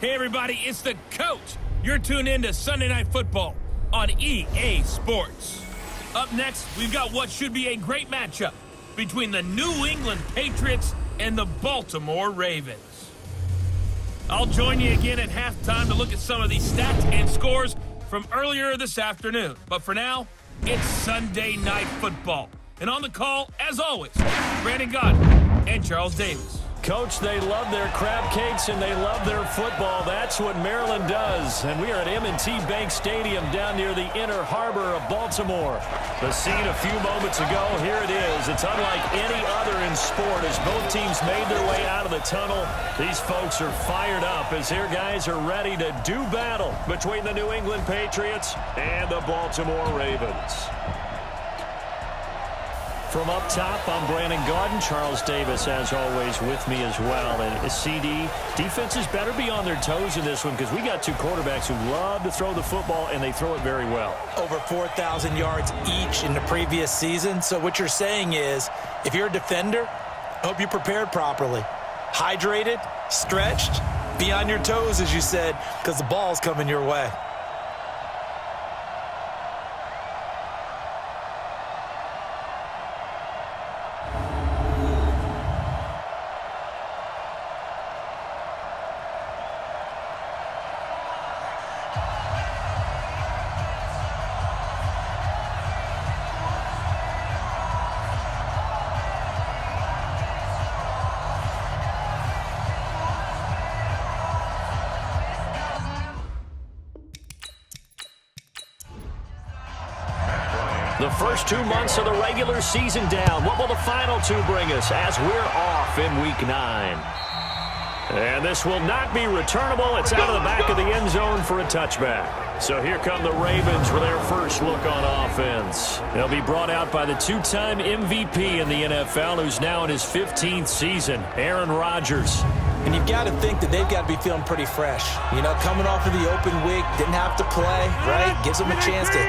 Hey everybody, it's the coach. You're tuned in to Sunday Night Football on EA Sports. Up next, we've got what should be a great matchup between the New England Patriots and the Baltimore Ravens. I'll join you again at halftime to look at some of these stats and scores from earlier this afternoon. But for now, it's Sunday Night Football. And on the call, as always, Brandon Godwin and Charles Davis. Coach, they love their crab cakes and they love their football. That's what Maryland does. And we are at M&T Bank Stadium down near the Inner Harbor of Baltimore. The scene a few moments ago, here it is. It's unlike any other in sport as both teams made their way out of the tunnel. These folks are fired up as their guys are ready to do battle between the New England Patriots and the Baltimore Ravens. From up top, I'm Brandon Gaudin. Charles Davis, as always, with me as well. And CD, defenses better be on their toes in this one because we got two quarterbacks who love to throw the football, and they throw it very well. Over 4,000 yards each in the previous season. So what you're saying is, if you're a defender, I hope you're prepared properly. Hydrated, stretched, be on your toes, as you said, because the ball's coming your way. The first 2 months of the regular season down. What will the final two bring us as we're off in Week 9? And this will not be returnable. It's out of the back of the end zone for a touchback. So here come the Ravens for their first look on offense. They'll be brought out by the two-time MVP in the NFL, who's now in his 15th season, Aaron Rodgers. And you've got to think that they've got to be feeling pretty fresh. You know, coming off of the open week, didn't have to play, right? Gives them a chance to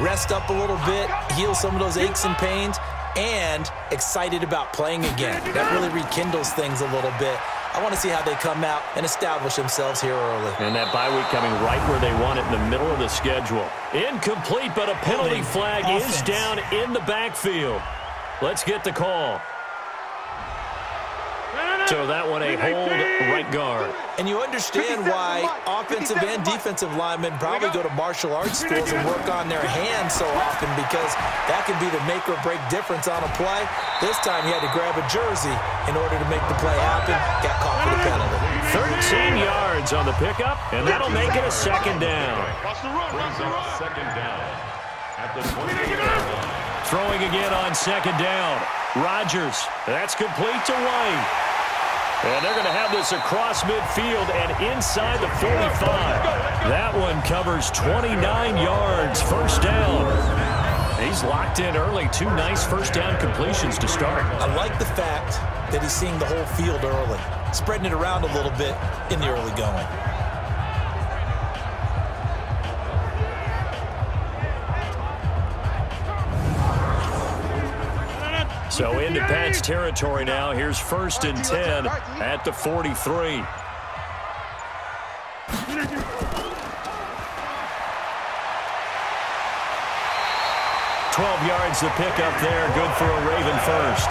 rest up a little bit, heal some of those aches and pains, and excited about playing again. That really rekindles things a little bit. I want to see how they come out and establish themselves here early. And that bye week coming right where they want it in the middle of the schedule. Incomplete, but a penalty flag is down in the backfield. Let's get the call. So that one a hold right guard. And you understand why offensive and defensive linemen probably go to martial arts schools and work on their hands so often, because that can be the make or break difference on a play. This time he had to grab a jersey in order to make the play happen. Got caught for the penalty. 13 yards on the pickup, and that'll make it a second down. Throwing again on second down. Rodgers, that's complete to White. And they're going to have this across midfield and inside the 45. That one covers 29 yards, first down. He's locked in early. Two nice first down completions to start. I like the fact that he's seeing the whole field early, spreading it around a little bit in the early going. So into Pat's territory now. Here's 1st and 10 at the 43. Yards the pickup there. Good for a Raven first.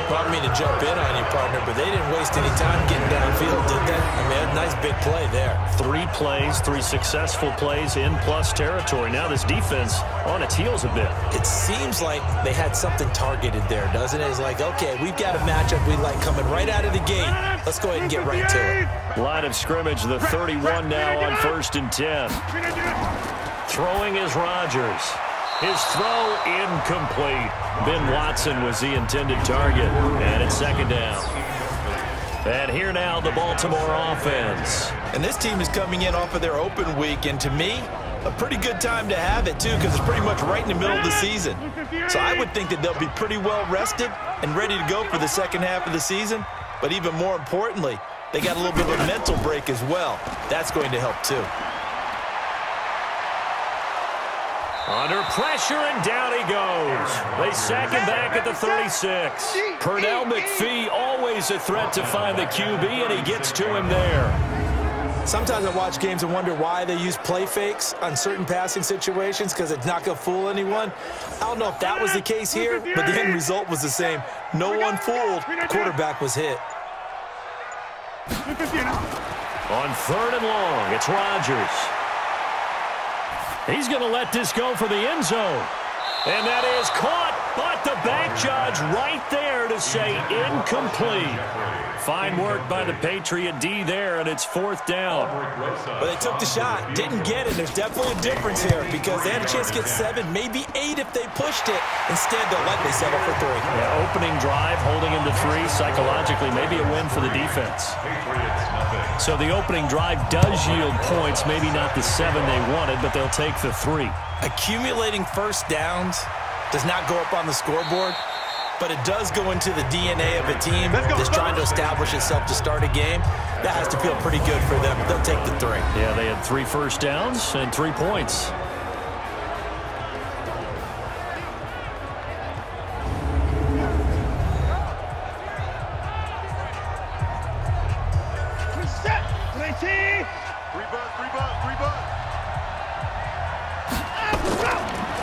Pardon me to jump in on you, partner, but they didn't waste any time getting downfield, did they? I mean, a nice big play there. 3 plays, 3 successful plays in plus territory. Now this defense on its heels a bit. It seems like they had something targeted there, doesn't it? It's like, okay, we've got a matchup we like coming right out of the gate. Let's go ahead and get right to it. Line of scrimmage, the 31 now on 1st and 10. Throwing is Rodgers. His throw incomplete. Ben Watson was the intended target, and it's 2nd down. And here now the Baltimore offense. And this team is coming in off of their open week, and to me, a pretty good time to have it, too, because it's pretty much right in the middle of the season. So I would think that they'll be pretty well rested and ready to go for the second half of the season. But even more importantly, they got a little bit of a mental break as well. That's going to help, too. Under pressure, and down he goes. They sack him back at the 36. Pernell McPhee, always a threat to find the QB, and he gets to him there. Sometimes I watch games and wonder why they use play fakes on certain passing situations, because it's not going to fool anyone. I don't know if that was the case here, but the end result was the same. No one fooled. The quarterback was hit. On 3rd and long, it's Rodgers. He's going to let this go for the end zone. And that is caught, but the back judge right there to say incomplete. Fine work by the Patriot D there, and it's 4th down. But they took the shot, didn't get it. There's definitely a difference here because they had a chance to get 7, maybe 8 if they pushed it. Instead, they'll likely settle for 3. Yeah, opening drive, holding him to 3, psychologically, maybe a win for the defense. So the opening drive does yield points, maybe not the 7 they wanted, but they'll take the 3. Accumulating first downs does not go up on the scoreboard, but it does go into the DNA of a team that's trying to establish itself to start a game. That has to feel pretty good for them. They'll take the 3. Yeah, they had 3 first downs and 3 points.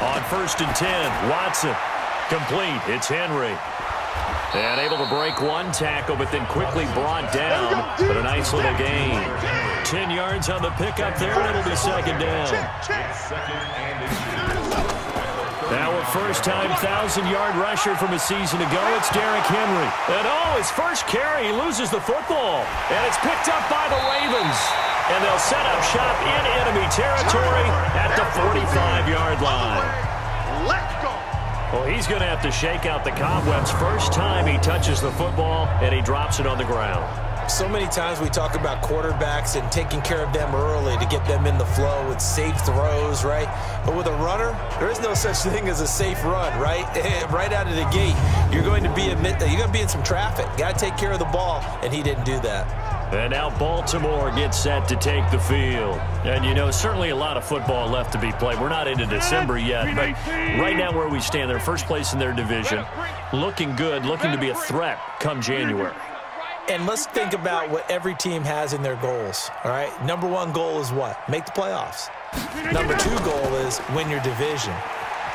On 1st and 10, Watson. Complete. It's Henry. And able to break one tackle, but then quickly brought down. But a nice little gain. 10 yards on the pickup there, and it'll be 2nd down. Now a first-time 1,000-yard rusher from a season ago. It's Derrick Henry. And his first carry, he loses the football. And it's picked up by the Ravens. And they'll set up shop in enemy territory at the 45-yard line. Let's go. Well, he's going to have to shake out the cobwebs. First time he touches the football, and he drops it on the ground. So many times we talk about quarterbacks and taking care of them early to get them in the flow with safe throws, right? But with a runner, there is no such thing as a safe run, right? Right out of the gate, you're going to be in some traffic. Got to take care of the ball, and he didn't do that. And now Baltimore gets set to take the field. And, you know, certainly a lot of football left to be played. We're not into December yet, but right now where we stand, they're first place in their division. Looking good, looking to be a threat come January. And let's think about what every team has in their goals, all right? Number 1 goal is what? Make the playoffs. Number 2 goal is win your division.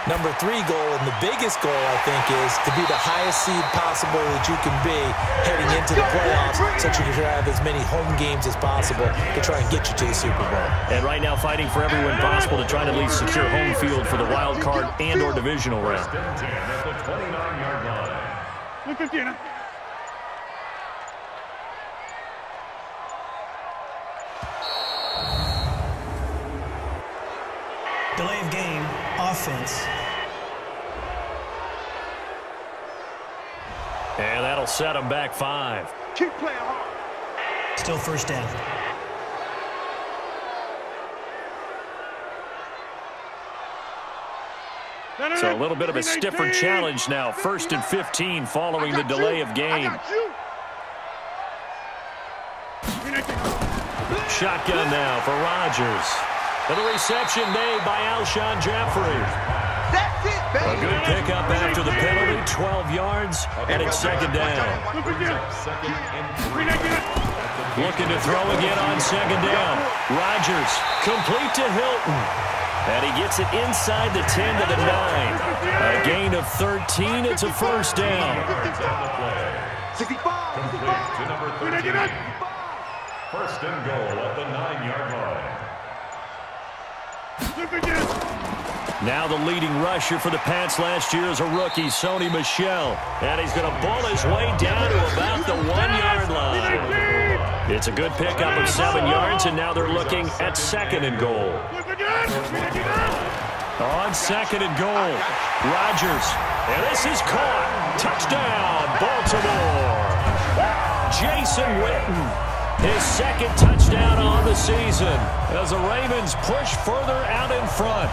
Number 3 goal, and the biggest goal, I think, is to be the highest seed possible that you can be heading into the playoffs, so that you can have as many home games as possible to try and get you to the Super Bowl. And right now fighting for every win possible to try to at least secure home field for the wild card and or divisional round. Delay of game, offense. And that'll set them back 5. Keep playing hard. Still first down. So a little bit of a stiffer challenge now. 1st and 15 following the delay of game. Shotgun now for Rodgers. And the reception made by Alshon Jeffrey. That's it, baby. A good pickup after the penalty, 12 yards, and it's 2nd down. Looking to throw again on 2nd down. Rodgers, complete to Hilton. And he gets it inside the 10 to the 9. A gain of 13, it's a first down. 65. First and goal at the 9-yard line. Now the leading rusher for the Pats last year is a rookie, Sony Michel. And he's going to ball his way down to about the 1-yard line. It's a good pickup of 7 yards, and now they're looking at 2nd and goal. On 2nd and goal, Rodgers. And this is caught. Touchdown, Baltimore. Jason Witten. His 2nd touchdown on the season as the Ravens push further out in front.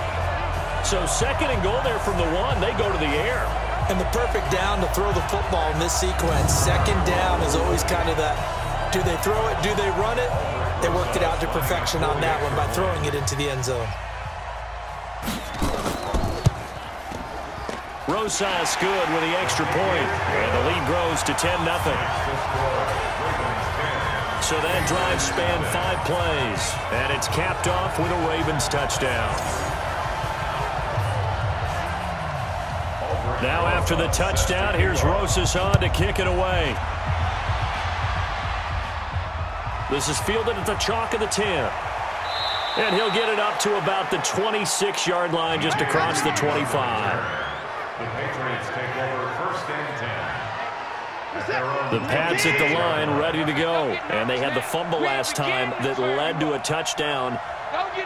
So 2nd and goal there from the 1. They go to the air. And the perfect down to throw the football in this sequence. 2nd down is always kind of that, do they throw it, do they run it? They worked it out to perfection on that one by throwing it into the end zone. Rosas good with the extra point, and the lead grows to 10-0. So that drive spanned 5 plays, and it's capped off with a Ravens touchdown. Now after the touchdown, here's Rosas on to kick it away. This is fielded at the chalk of the 10. And he'll get it up to about the 26-yard line, just across the 25. The Patriots take over first and 10. The Pats at the line, ready to go. And they had the fumble last time that led to a touchdown.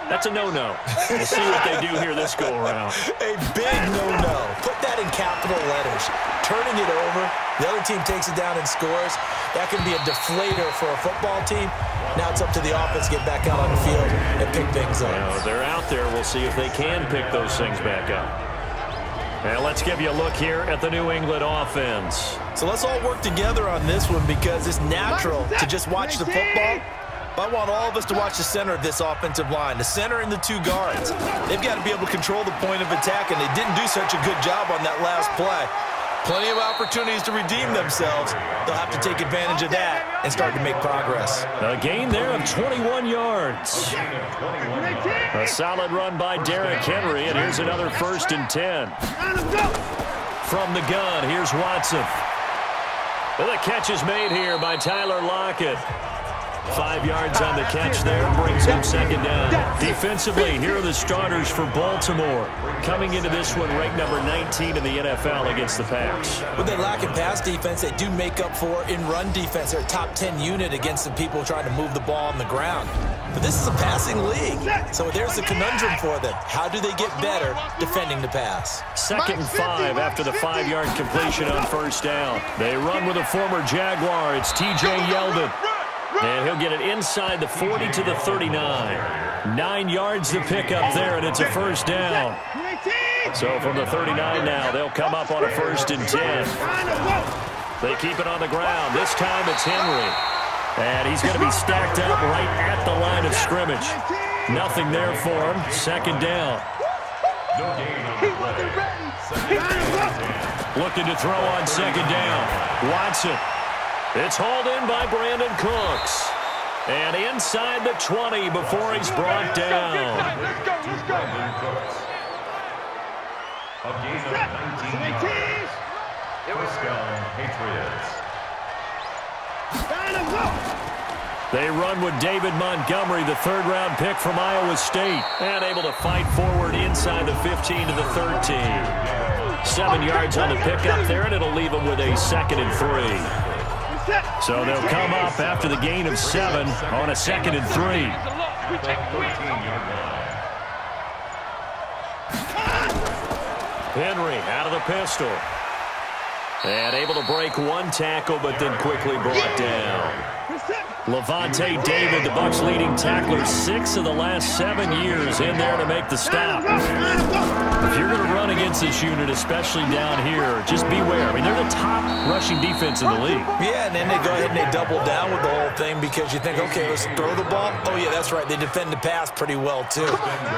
That's a no-no. We'll see what they do here this go-around. A big no-no. Put that in capital letters. Turning it over, the other team takes it down and scores. That can be a deflator for a football team. Now it's up to the offense to get back out on the field and pick things up. Well, they're out there. We'll see if they can pick those things back up. And let's give you a look here at the New England offense. So let's all work together on this one because it's natural to just watch the football. But I want all of us to watch the center of this offensive line, the center and the 2 guards. They've got to be able to control the point of attack, and they didn't do such a good job on that last play. Plenty of opportunities to redeem themselves. They'll have to take advantage of that and start to make progress. A gain there of 21 yards. A solid run by Derrick Henry, and here's another first and 10. From the gun, here's Watson. Well, the catch is made here by Tyler Lockett. 5 yards on the catch there, brings him second down. Defensively, here are the starters for Baltimore. Coming into this one, ranked number 19 in the NFL against the Pats. When they lack in pass defense, they do make up for in run defense. They're a top 10 unit against the people trying to move the ball on the ground. But this is a passing league, so there's a conundrum for them. How do they get better defending the pass? 2nd and 5 after the 5-yard completion on first down. They run with a former Jaguar. It's T.J. Yeldon. And he'll get it inside the 40 to the 39. 9 yards to pick up there, and it's a first down. So from the 39 now, they'll come up on a first and 10. They keep it on the ground. This time it's Henry. And he's going to be stacked up right at the line of scrimmage. Nothing there for him. Second down. Looking to throw on second down. Watson. It's hauled in by Brandon Cooks. And inside the 20 before he's brought down. Let's go. A gain of 19 yards. First down, Patriots. They run with David Montgomery, the 3rd-round pick from Iowa State. And able to fight forward inside the 15 to the 13. 7 yards on the pickup there, and it'll leave them with a 2nd and 3. So they'll come up after the gain of 7 on a 2nd and 3. Henry out of the pistol. And able to break 1 tackle, but then quickly brought down. Levante David, the Bucs' leading tackler, 6 of the last 7 years in there to make the stop. If you're going to run against this unit, especially down here, just beware. I mean, they're the top rushing defense in the league. Yeah, and then they go ahead and they double down with the whole thing because you think, okay, let's throw the ball. Oh, yeah, that's right. They defend the pass pretty well, too.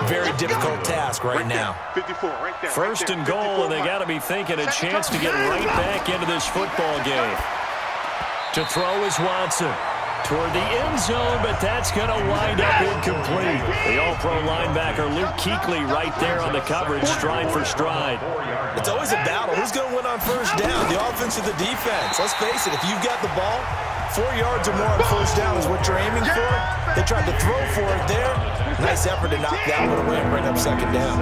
Very difficult task right now. 54, right there. First and goal, and they got to be thinking a chance to get right back into this football game. To throw is Watson. Toward the end zone, but that's going to wind up incomplete. The all-pro linebacker Luke Kuechly right there on the coverage, stride for stride. It's always a battle. Who's going to win on first down, the offense or the defense? Let's face it, if you've got the ball, 4 yards or more on first down is what you're aiming for. They tried to throw for it there. Nice effort to knock that one away and bring up second down.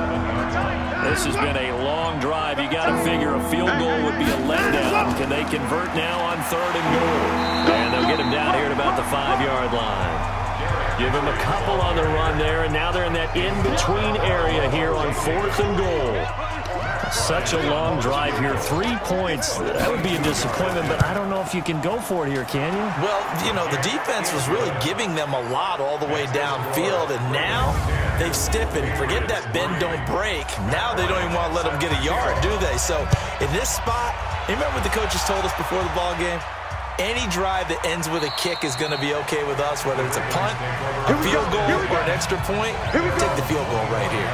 This has been a long drive. You got to figure a field goal would be a letdown. Can they convert now on 3rd and goal? And they'll get him down here at about the 5-yard line. Give him a couple on the run there, and now they're in that in-between area here on 4th and goal. Such a long drive here. 3 points. That would be a disappointment, but I don't know if you can go for it here, can you? Well, you know, the defense was really giving them a lot all the way downfield, and now they've stiffened. Forget that bend, don't break. Now they don't even want to let them get a yard, do they? So in this spot, remember what the coaches told us before the ball game? Any drive that ends with a kick is going to be okay with us, whether it's a punt, a field goal, or an extra point. Take the field goal right here.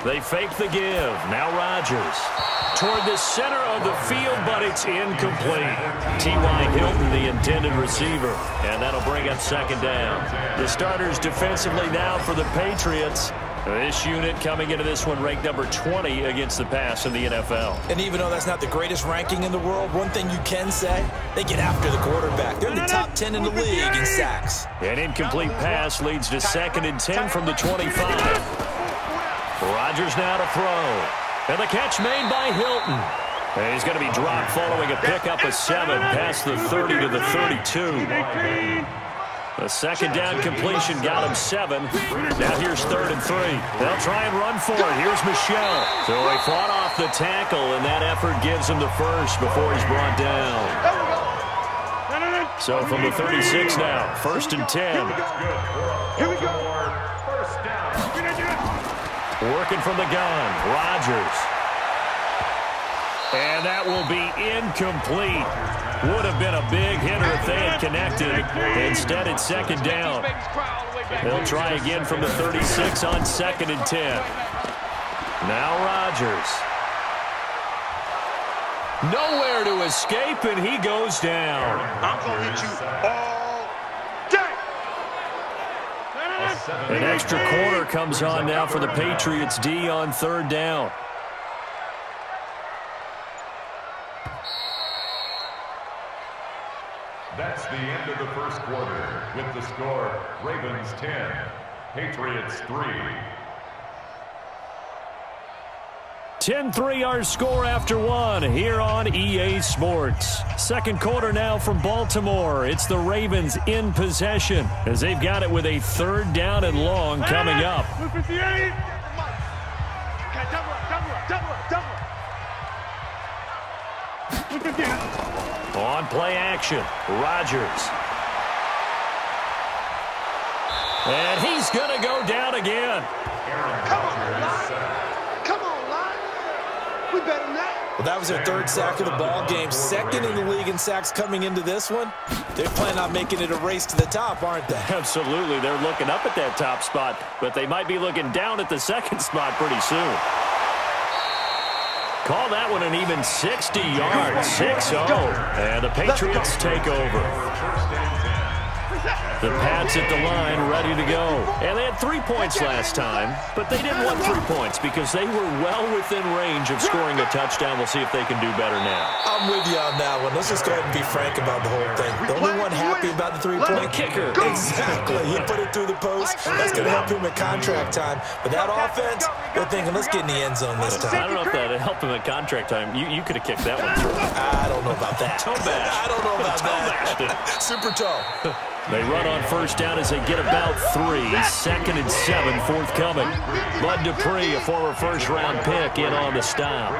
They fake the give. Now Rodgers. Toward the center of the field, but it's incomplete. T.Y. Hilton, the intended receiver. And that'll bring up second down. The starters defensively now for the Patriots. This unit coming into this one ranked number 20 against the pass in the NFL. And even though that's not the greatest ranking in the world, one thing you can say, they get after the quarterback. They're in the top 10 in the league in sacks. An incomplete pass leads to 2nd and 10 from the 25. Rodgers now to throw. And the catch made by Hilton. And he's going to be dropped following a pickup of 7 past the 30 to the 32. The second down completion got him 7. Now here's 3rd and 3. They'll try and run for it. Here's Michel. So he fought off the tackle, and that effort gives him the first before he's brought down. So from the 36 now, 1st and 10. Here we go. First down. Working from the gun, Rodgers. And that will be incomplete. Would have been a big hitter if they had connected. Instead, it's 2nd down. They'll try again from the 36 on 2nd and 10. Now Rodgers. Nowhere to escape, and he goes down. I'm going to hit you all day. An extra corner comes on now for the Patriots D on 3rd down. That's the end of the first quarter with the score Ravens 10, Patriots 3. 10-3 our score after 1 here on EA Sports. Second quarter now from Baltimore. It's the Ravens in possession as they've got it with a 3rd down and long coming up. On play action, Rodgers. And he's going to go down again. We better not. Well, that was their 3rd sack of the ball game. 2nd in the league in sacks coming into this one. They're planning on making it a race to the top, aren't they? Absolutely. They're looking up at that top spot, but they might be looking down at the 2nd spot pretty soon. Call that one an even 60 yards, 6-0. And the Patriots take over. The Pats at the line, ready to go. And they had 3 points last time, but they didn't want 3 points because they were well within range of scoring a touchdown. We'll see if they can do better now. I'm with you on that one. Let's just go ahead and be frank about the whole thing. The only one happy about the 3-point kicker. Exactly. He put it through the post. That's going to help him at contract time. But that offense, they're thinking, let's get in the end zone this time. I don't know if that helped him at contract time. You could have kicked that one through. I don't know about that. Toe bash. I don't know about that. Super toe. They run on 1st down as they get about 3. 2nd and 7 forthcoming. Bud Dupree, a former 1st-round pick, in on the stop.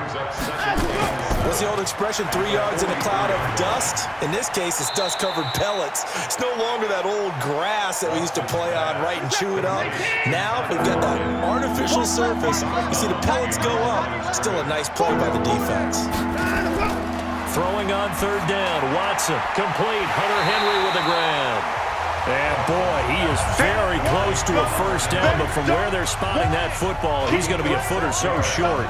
What's the old expression, 3 yards in a cloud of dust? In this case, it's dust-covered pellets. It's no longer that old grass that we used to play on, right, and chew it up. Now, we've got that artificial surface. You see the pellets go up. Still a nice play by the defense. Throwing on 3rd down, Watson, complete, Hunter Henry with the grab. And boy, he is very close to a 1st down, but from where they're spotting that football, he's going to be a foot or so short.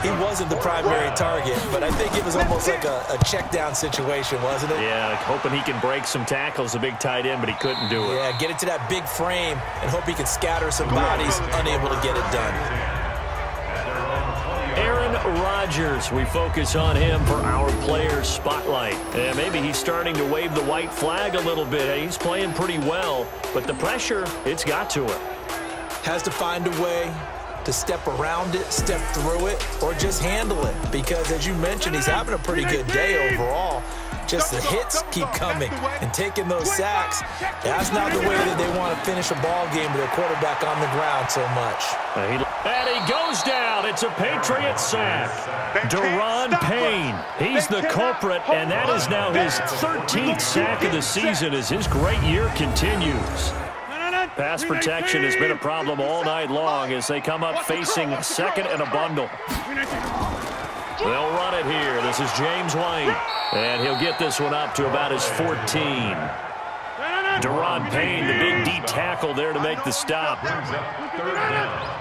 He wasn't the primary target, but I think it was almost like a check down situation, wasn't it? Yeah, hoping he can break some tackles, a big tight end, but he couldn't do it. Yeah, get it to that big frame and hope he can scatter some bodies, unable to get it done. Aaron Rodgers, we focus on him for our player spotlight. And maybe he's starting to wave the white flag a little bit. He's playing pretty well, but the pressure, it's got to him. Has to find a way to step around it, step through it, or just handle it. Because as you mentioned, he's having a pretty good day overall. Just the hits keep coming and taking those sacks. That's not the way that they want to finish a ball game with their quarterback on the ground so much. And he goes down. It's a Patriot sack. Daron Payne, he's the culprit, and that is now his 13th sack of the season as his great year continues. Pass protection has been a problem all night long as they come up facing 2nd and a bundle. They'll run it here. This is James White. And he'll get this one up to about his 14. Deron Payne, the big D tackle there to make the stop. Third down.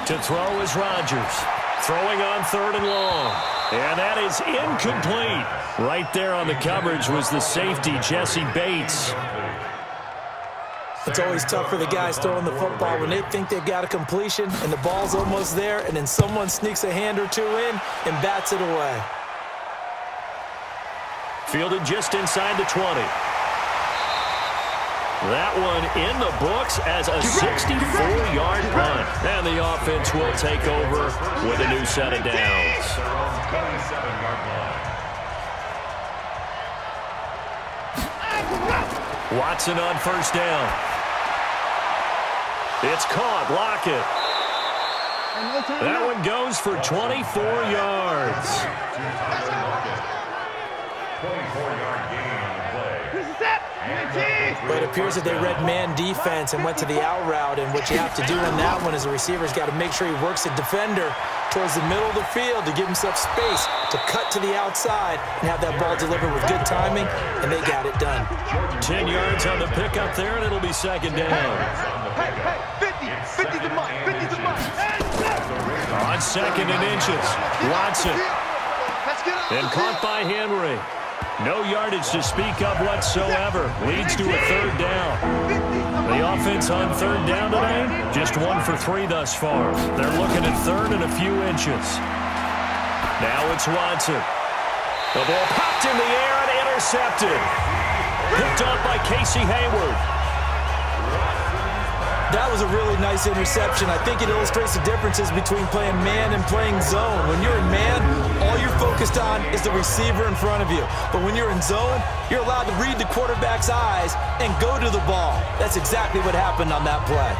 To throw is Rodgers. Throwing on 3rd and long. And that is incomplete. Right there on the coverage was the safety, Jesse Bates. It's always tough for the guys throwing the football when they think they've got a completion and the ball's almost there, and then someone sneaks a hand or two in and bats it away. Fielded just inside the 20. That one in the books as a 64-yard punt. And the offense will take over with a new set of downs. Watson on 1st down. It's caught. Lockett. That one goes for 24 yards. 24-yard gain on the play. But it appears that they read man defense and went to the out route, and what you have to do in that one is the receiver's got to make sure he works the defender towards the middle of the field to give himself space to cut to the outside and have that ball delivered with good timing, and they got it done. 10 yards on the pickup there, and it'll be 2nd down. 50's the mark, 50's the mark. On 2nd and inches, Watson. And caught by Henry. No yardage to speak of whatsoever. Leads to a 3rd down. The offense on 3rd down today, just 1 for 3 thus far. They're looking at 3rd and a few inches. Now it's Watson. The ball popped in the air and intercepted. Picked up by Casey Hayward. That was a really nice interception. I think it illustrates the differences between playing man and playing zone. When you're in man, all you're focused on is the receiver in front of you. But when you're in zone, you're allowed to read the quarterback's eyes and go to the ball. That's exactly what happened on that play.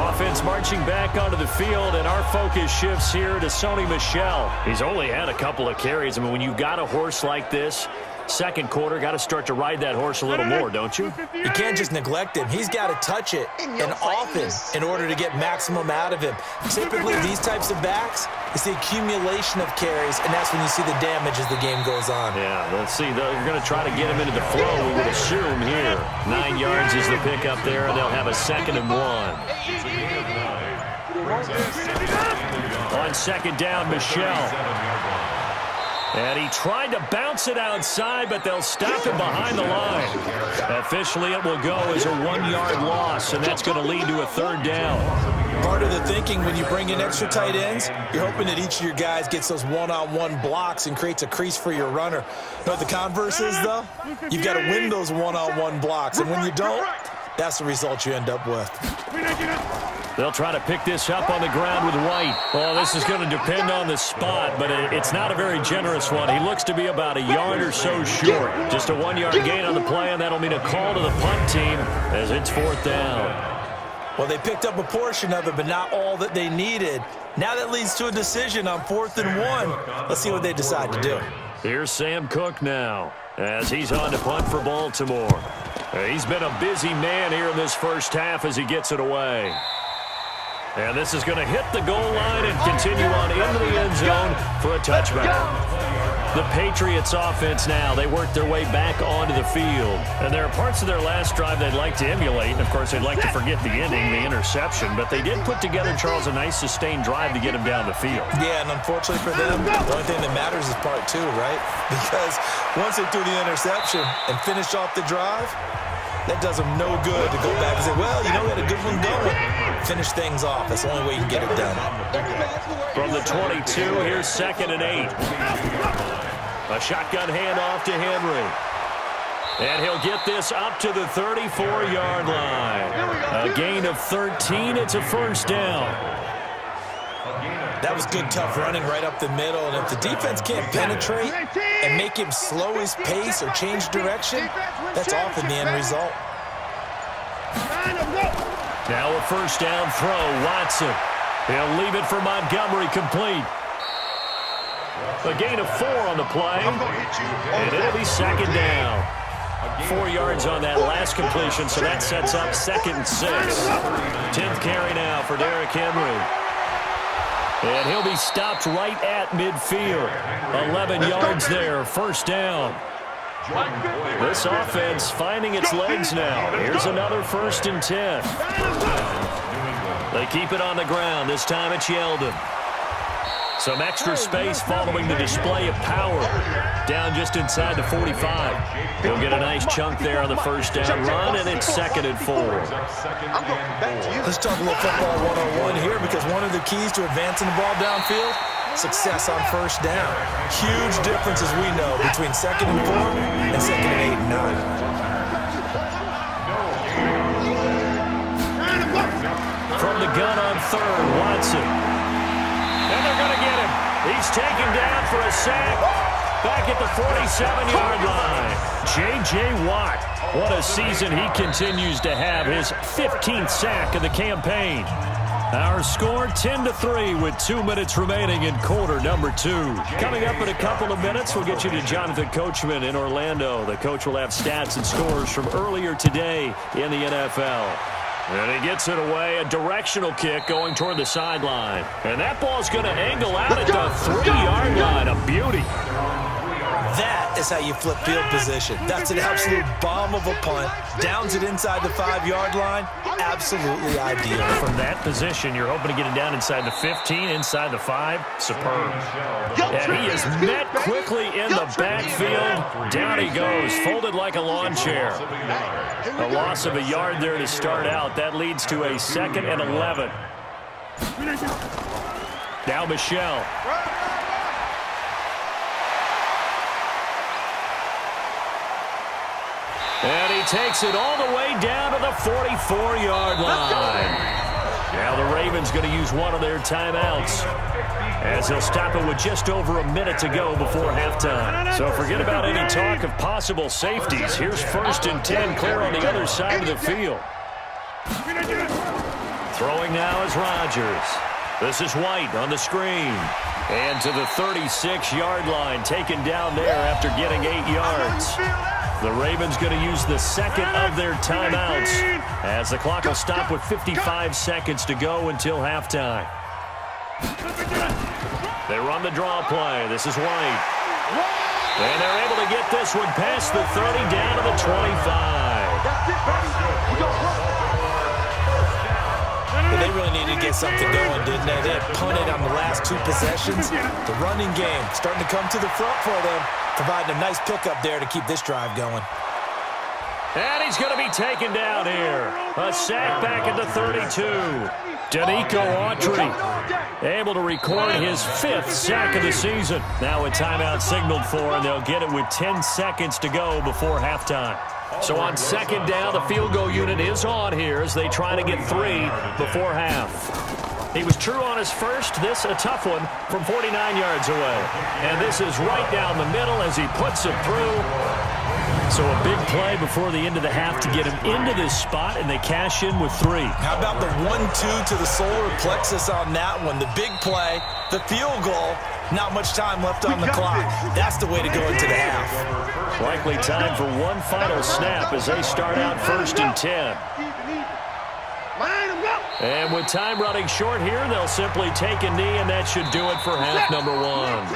Offense marching back onto the field, and our focus shifts here to Sony Michel. He's only had a couple of carries. I mean, when you've got a horse like this, 2nd quarter, got to start to ride that horse a little more, don't you? You can't just neglect him. He's got to touch it, and often, in order to get maximum out of him. Typically, these types of backs, it's the accumulation of carries, and that's when you see the damage as the game goes on. Yeah, let's see. They're going to try to get him into the flow, we would assume here. 9 yards is the pickup there, and they'll have a 2nd and 1. On 2nd down, Michel. And he tried to bounce it outside, but they'll stop him behind the line. Officially, it will go as a 1-yard loss, and that's going to lead to a 3rd down. Part of the thinking when you bring in extra tight ends, you're hoping that each of your guys gets those one-on-one blocks and creates a crease for your runner. You know what the converse is, though? You've got to win those one-on-one blocks, and when you don't, that's the result you end up with. They'll try to pick this up on the ground with White. Well, this is going to depend on the spot, but it's not a very generous one. He looks to be about a yard or so short. Just a 1-yard gain on the play, and that'll mean a call to the punt team as it's 4th down. Well, they picked up a portion of it, but not all that they needed. Now that leads to a decision on 4th and 1. Let's see what they decide to do. Here's Sam Cook now as he's on to punt for Baltimore. He's been a busy man here in this first half as he gets it away. And this is going to hit the goal line and continue on into the end zone for a touchback. The Patriots offense now, they work their way back onto the field. And there are parts of their last drive they'd like to emulate. And, of course, they'd like to forget the ending, the interception. But they did put together, Charles, a nice sustained drive to get him down the field. Yeah, and unfortunately for them, the only thing that matters is part 2, right? Because once they threw the interception and finished off the drive, that does them no good to go back and say, well, you know, we had a good one going. Finish things off. That's the only way you can get it done. From the 22, here's 2nd and 8. A shotgun handoff to Henry. And he'll get this up to the 34-yard line. A gain of 13. It's a 1st down. That was good, tough running right up the middle. And if the defense can't penetrate and make him slow his pace or change direction, that's often the end result. Now a 1st down throw. Watson. He'll leave it for Montgomery complete. A gain of 4 on the play. And it'll be 2nd down. 4 yards on that last completion, so that sets up 2nd and 6. 10th carry now for Derrick Henry. And he'll be stopped right at midfield. 11 yards there, first down. This offense finding its legs now. Here's another 1st and 10. They keep it on the ground. This time it's Yeldon. Some extra space following the display of power. Down just inside the 45. He'll get a nice chunk there on the first down run, and it's 2nd and 4. Let's talk a little football 101 here, because one of the keys to advancing the ball downfield, success on first down. Huge difference, as we know, between 2nd and 4 and 2nd and 8 and 9. From the gun on 3rd, Watson. And they're going to get him. He's taken down for a sack back at the 47-yard line. J.J. Watt, what a season he continues to have, his 15th sack of the campaign. Our score 10-3 with 2 minutes remaining in quarter number 2. Coming up in a couple of minutes, we'll get you to Jonathan Coachman in Orlando. The coach will have stats and scores from earlier today in the NFL. And he gets it away, a directional kick going toward the sideline. And that ball's going to angle out at the 3-yard line. A beauty. That is how you flip field position. That's an absolute bomb of a punt. Downs it inside the 5-yard line. Absolutely ideal. From that position, you're hoping to get it down inside the 15, inside the 5. Superb. And he is met quickly in the backfield. Down he goes, folded like a lawn chair. A loss of a yard there to start out. That leads to a 2nd and 11. Now Michelle. And he takes it all the way down to the 44-yard line. Now the Ravens going to use one of their timeouts, as they'll stop it with just over a minute to go before halftime. So forget about any talk of possible safeties. Here's 1st and 10 clear on the other side of the field. Throwing now is Rodgers. This is White on the screen. And to the 36-yard line, taken down there after getting 8 yards. The Ravens going to use the 2nd of their timeouts, as the clock will stop with 55 seconds to go until halftime. They run the draw play. This is White. And they're able to get this one past the 30 down to the 25. They really needed to get something going, didn't they? They had punted on the last 2 possessions. The running game starting to come to the front for them, providing a nice pickup there to keep this drive going. And he's going to be taken down here. A sack back at the 32. Danico Autry able to record his 5th sack of the season. Now a timeout signaled for, and they'll get it with 10 seconds to go before halftime. So on 2nd down, the field goal unit is on here as they try to get 3 before half. He was true on his first. This a tough one from 49 yards away. And this is right down the middle as he puts it through. So a big play before the end of the half to get him into this spot, and they cash in with 3. How about the 1-2 to the solar plexus on that one? The big play, the field goal, not much time left on the clock. That's the way to go into the half. Likely time for one final snap as they start out 1st and 10. And with time running short here, they'll simply take a knee, and that should do it for half number 1.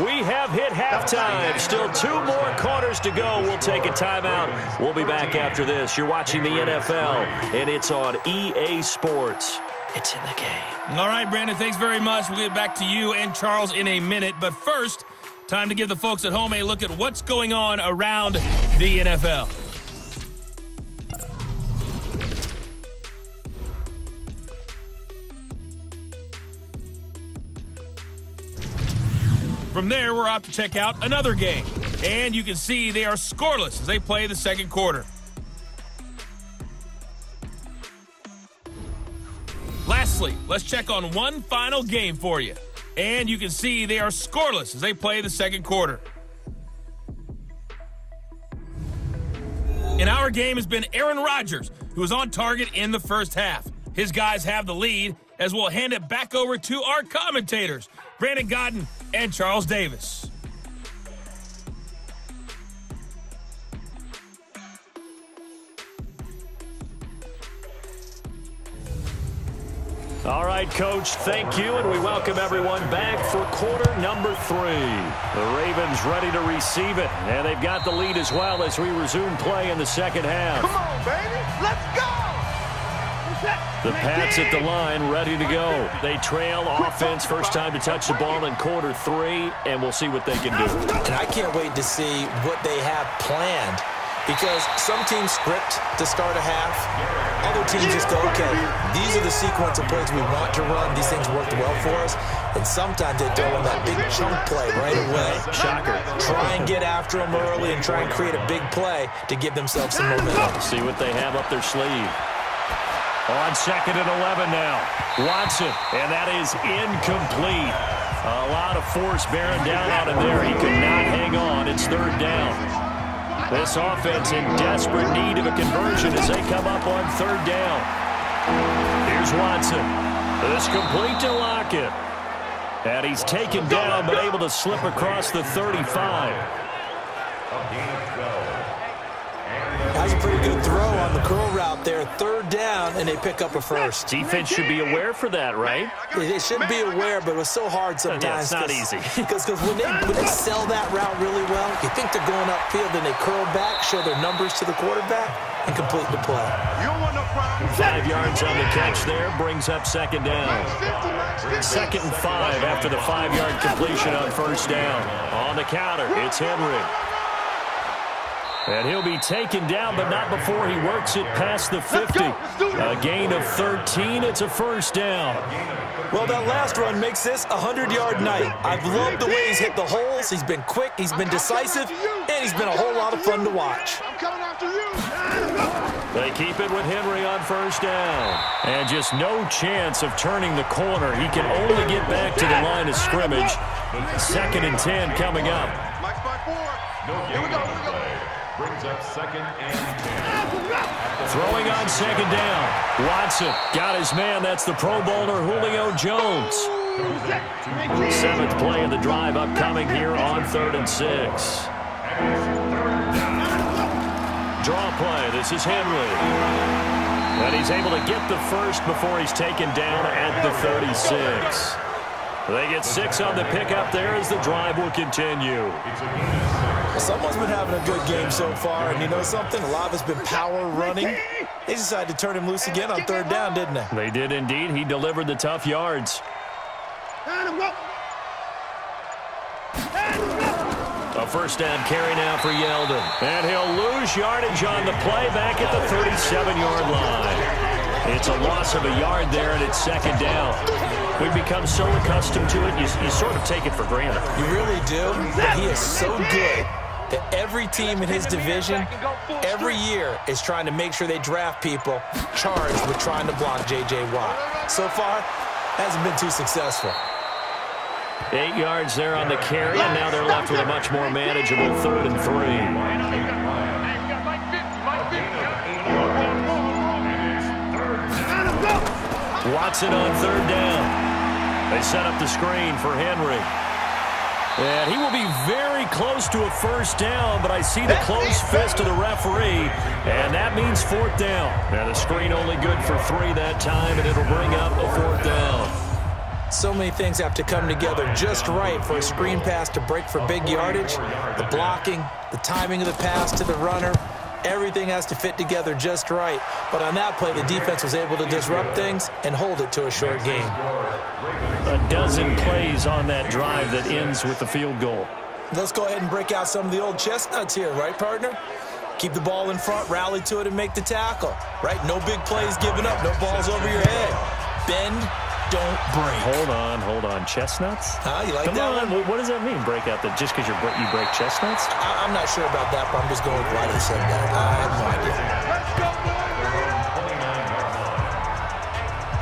We have hit halftime. Still 2 more quarters to go. We'll take a timeout. We'll be back after this. You're watching the NFL, and it's on EA Sports. It's in the game. All right, Brandon, thanks very much. We'll get back to you and Charles in a minute. But first, time to give the folks at home a look at what's going on around the NFL. From there, we're off to check out another game. And you can see they are scoreless as they play the 2nd quarter. Lastly, let's check on one final game for you. And you can see they are scoreless as they play the 2nd quarter. In our game has been Aaron Rodgers, who was on target in the first half. His guys have the lead, as we'll hand it back over to our commentators, Brandon Godden and Charles Davis. All right, Coach, thank you, and we welcome everyone back for quarter number 3. The Ravens ready to receive it, and they've got the lead as well as we resume play in the second half. Come on, baby. Let's go. The Pats at the line ready to go. They trail offense, first time to touch the ball in quarter 3, and we'll see what they can do. And I can't wait to see what they have planned, because some teams script to start a half. Other teams just go, okay, these are the sequence of plays we want to run. These things worked well for us. And sometimes they throw in that big chunk play right away. Shocker. Try and get after them early and try and create a big play to give themselves some momentum. See what they have up their sleeve. On 2nd and 11 now. Watson, and that is incomplete. A lot of force bearing down on him there. He could not hang on. It's 3rd down. This offense in desperate need of a conversion as they come up on 3rd down. Here's Watson. This complete to Lockett. And he's taken down but able to slip across the 35. That was a pretty good throw on the curl route there. 3rd down, and they pick up a first. Defense should be aware for that, right? They should be aware, but it was so hard sometimes. Yeah, it's not easy. Because when they sell that route really well, you think they're going upfield, and they curl back, show their numbers to the quarterback, and complete the play. 5 yards on the catch there, brings up 2nd down. 2nd and 5 after the 5-yard completion on 1st down. On the counter, it's Henry. And he'll be taken down, but not before he works it past the 50. A gain of 13. It's a 1st down. Well, that last run makes this a 100-yard night. I've loved the way he's hit the holes. He's been quick, he's been decisive, and he's been a whole lot of fun to watch. They keep it with Henry on 1st down. And just no chance of turning the corner. He can only get back to the line of scrimmage. 2nd and 10 coming up. Here we go. Brings up 2nd and 10. Throwing on 2nd down. Watson got his man. That's the Pro Bowler Julio Jones. 7th play of the drive upcoming here on 3rd and 6. Draw play. This is Henry. And he's able to get the first before he's taken down at the 36. They get 6 on the pickup there as the drive will continue. Someone's been having a good game so far, and you know something? A lot of it's been power running. They decided to turn him loose again on 3rd down, didn't they? They did indeed. He delivered the tough yards. A 1st down carry now for Yeldon. And he'll lose yardage on the play back at the 37-yard line. It's a loss of a yard there, and it's 2nd down. We've become so accustomed to it, you sort of take it for granted. You really do. But he is so good that every team in his division, every year, is trying to make sure they draft people charged with trying to block J.J. Watt. So far, hasn't been too successful. 8 yards there on the carry, and now they're left with a much more manageable 3rd and 3. Watson on 3rd down. They set up the screen for Henry. And he will be very close to a 1st down, but I see the close fist of the referee, and that means 4th down. And the screen only good for 3 that time, and it'll bring up a 4th down. So many things have to come together just right for a screen pass to break for big yardage. The blocking, the timing of the pass to the runner, everything has to fit together just right. But on that play, the defense was able to disrupt things and hold it to a short game. A dozen plays on that drive that ends with the field goal. Let's go ahead and break out some of the old chestnuts here, right, partner? Keep the ball in front, rally to it, and make the tackle, right? No big plays given up, no balls over your head. Bend, don't break. Hold on. Chestnuts? You like Come that on. one? What does that mean, break out? Just because you break chestnuts? I'm not sure about that, but I'm just going with why they said that. I have no idea.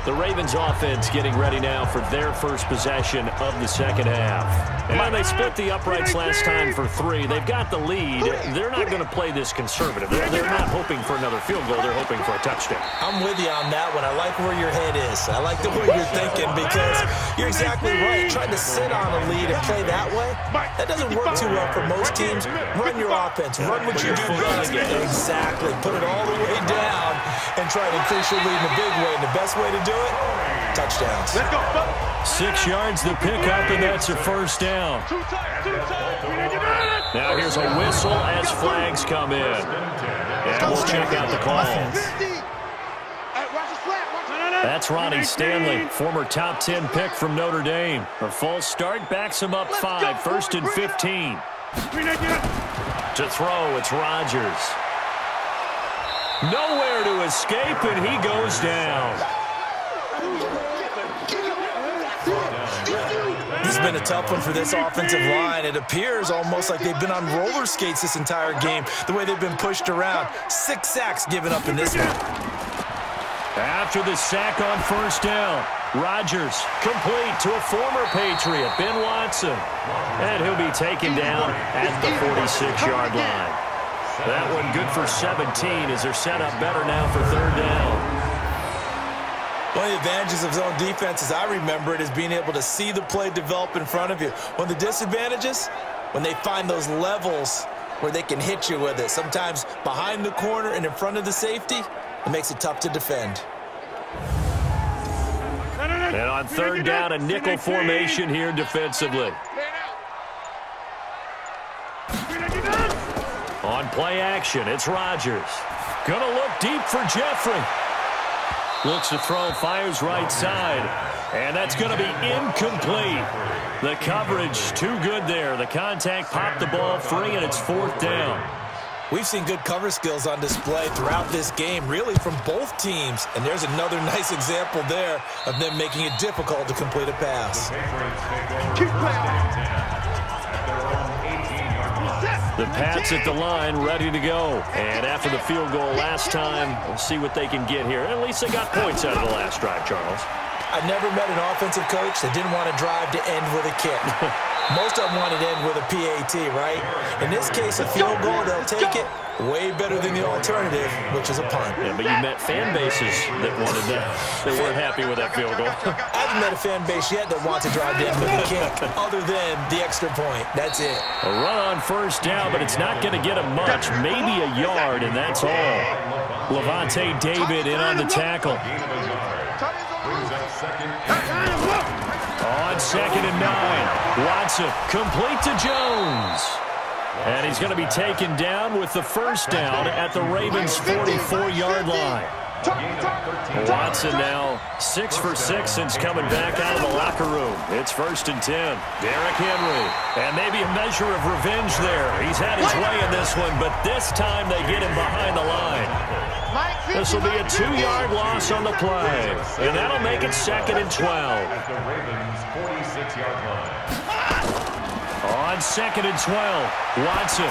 The Ravens offense getting ready now for their first possession of the second half. And they split the uprights last time for 3. They've got the lead. They're not going to play this conservative. They're not hoping for another field goal. They're hoping for a touchdown. I'm with you on that one. I like where your head is. I like the way you're thinking because you're exactly right. Trying to sit on a lead and play that way, that doesn't work too well for most teams. Run your offense. Run what you do best. Exactly. Put it all the way down and try to increase your lead in a big way. And the best way to do it, touchdowns. Let's go. 6 yards the pickup, and that's a first down. Now here's a whistle as flags come in. And we'll check out the call. That's Ronnie Stanley, former top 10 pick from Notre Dame. A false start backs him up 5, 1st and 15. To throw, it's Rodgers. Nowhere to escape, and he goes down. This has been a tough one for this offensive line. It appears almost like they've been on roller skates this entire game, the way they've been pushed around. 6 sacks given up in this one. After the sack on first down, Rodgers complete to a former Patriot, Ben Watson. And he'll be taken down at the 46-yard line. That one good for 17 as they're set up better now for third down. One of the advantages of zone defense, as I remember it, is being able to see the play develop in front of you. One of the disadvantages, when they find those levels where they can hit you with it, sometimes behind the corner and in front of the safety, it makes it tough to defend. And on third down, a nickel formation here defensively. On play action, it's Rodgers. Gonna look deep for Jeffrey. Looks to throw, fires right side. And that's going to be incomplete. The coverage too good there. The contact popped the ball free, and it's fourth down. We've seen good cover skills on display throughout this game, really from both teams. And there's another nice example there of them making it difficult to complete a pass. The Pats at the line, ready to go. And after the field goal last time, we'll see what they can get here. At least they got points out of the last drive, Charles. I've never met an offensive coach that didn't want to drive to end with a kick. Most of them wanted to end with a PAT, right? In this case, a field goal, they'll take it. Way better than the alternative, which is a punt. Yeah, but you met fan bases that wanted that. They weren't happy with that field goal. I haven't met a fan base yet that wants to drive to end with a kick, other than the extra point. That's it. A run on first down, but it's not going to get him much. Maybe a yard, and that's all. Levante David in on the tackle. On 2nd and 9, Watson complete to Jones. And he's going to be taken down with the first down at the Ravens' 44-yard line. Watson now 6 for 6 since coming back out of the locker room. It's 1st and 10. Derrick Henry. And maybe a measure of revenge there. He's had his way in this one, but this time they get him behind the line. This will be a 2-yard loss on the play. And that'll make it 2nd and 12. At the Ravens' 46-yard line. On 2nd and 12, Watson.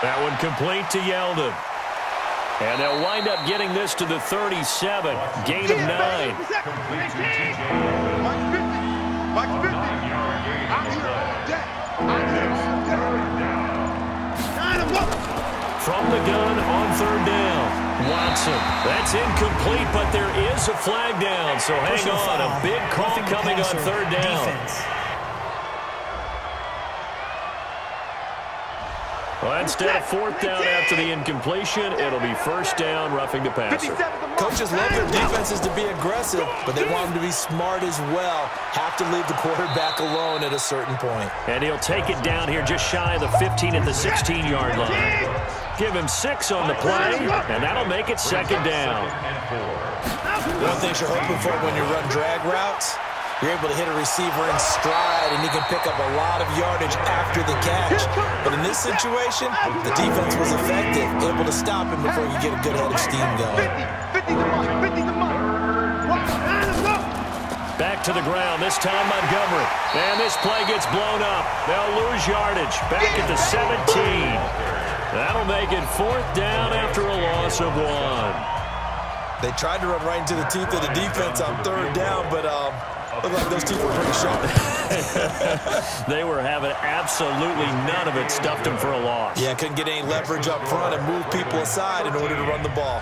That one complete to Yeldon. And they'll wind up getting this to the 37. Gain of 9. From the gun on third down, Watson. That's incomplete, but there is a flag down. So hang on, a big call coming on third down. Well, instead of fourth down after the incompletion, it'll be first down, roughing the passer. Coaches love their defenses to be aggressive, but they want them to be smart as well. Have to leave the quarterback alone at a certain point. And he'll take it down here just shy of the 15 at the 16-yard line. Give him 6 on the play, and that'll make it 2nd down. One thing you're hoping for when you run drag routes, you're able to hit a receiver in stride, and he can pick up a lot of yardage after the catch. But in this situation, the defense was effective, able to stop him before you get a good head of steam going. Back to the ground, this time Montgomery. And this play gets blown up. They'll lose yardage. Back at the 17. That'll make it 4th down after a loss of 1. They tried to run right into the teeth of the defense on third down, but looked like those teeth were pretty sharp. They were having absolutely none of it, stuffed them for a loss. Yeah, couldn't get any leverage up front and move people aside in order to run the ball.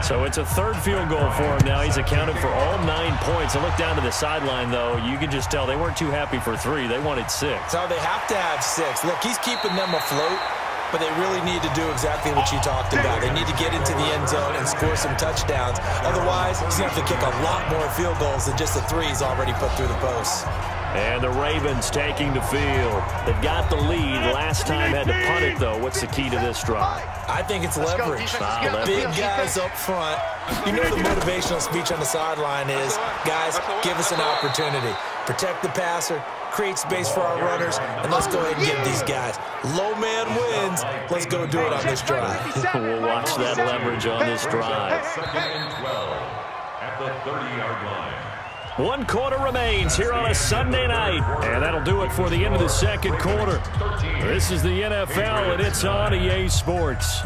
So it's a 3rd field goal for him now. He's accounted for all 9 points. And look down to the sideline, though. You can just tell they weren't too happy for 3. They wanted 6. So they have to have 6. Look, he's keeping them afloat. but they really need to do exactly what you talked about. They need to get into the end zone and score some touchdowns. Otherwise, he's going to have to kick a lot more field goals than just the threes already put through the posts. And the Ravens taking the field. They've got the lead. Last time had to punt it, though. What's the key to this drive? I think it's leverage. Big guys up front. You know the motivational speech on the sideline is, guys, give us an opportunity. Protect the passer, create space for our runners, and let's go ahead and give these guys. Low man wins. Let's go do it on this drive. We'll watch that leverage on this drive. 2nd and 12 at the 30-yard line. 1 quarter remains here on a Sunday night. And that'll do it for the end of the second quarter. This is the NFL, and it's on EA Sports.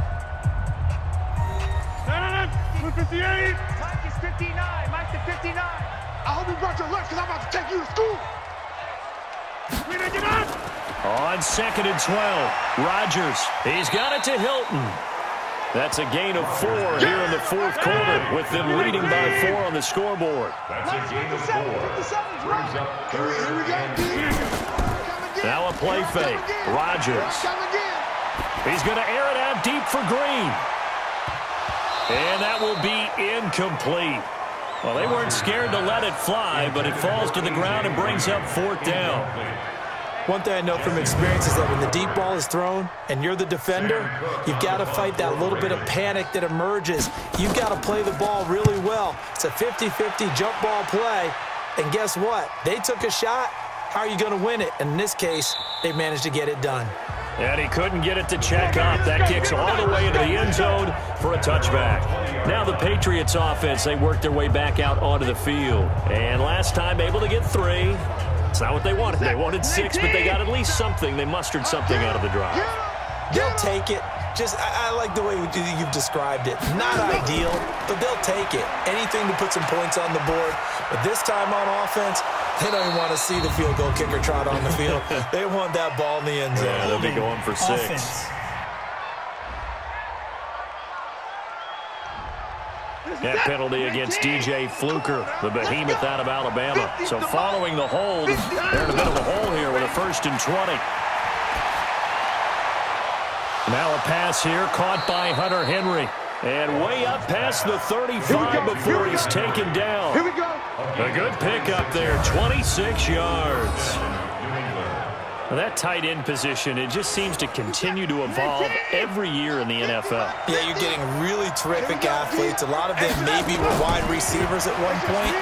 58. Mike is 59. Mike to 59. I hope you brought your lunch because I'm about to take you to school. On 2nd and 12, Rodgers. He's got it to Hilton. That's a gain of 4 here in the fourth quarter, with them leading by 4 on the scoreboard. That's a gain of 4. Brings up 3rd and 10. Now a play fake. Rodgers. He's going to air it out deep for Green. And that will be incomplete. Well, they weren't scared to let it fly, but it falls to the ground and brings up 4th down. One thing I know from experience is that when the deep ball is thrown and you're the defender, you've got to fight that little bit of panic that emerges. You've got to play the ball really well. It's a 50-50 jump ball play, and guess what? They took a shot. How are you going to win it? And in this case, they managed to get it done. And he couldn't get it to check up. That kicks all the way into the end zone for a touchback. Now the Patriots offense, they worked their way back out onto the field. And last time able to get 3. It's not what they wanted. They wanted 6, but they got at least something. They mustered something out of the drive. They'll take it. Just, I like the way you've described it. Not ideal, but they'll take it. Anything to put some points on the board. But this time on offense, they don't even want to see the field goal kicker trot on the field. They want that ball in the end zone. Yeah, they'll be going for 6. Offense. That penalty against DJ Fluker, the behemoth out of Alabama. So following the hold, they're in a bit of a hole here with a 1st and 20. Now a pass here caught by Hunter Henry. And way up past the 35 before he's taken down. Here we go. A good pickup there, 26 yards. That tight end position, it just seems to continue to evolve every year in the NFL. Yeah, you're getting really terrific athletes. A lot of them maybe were wide receivers at one point.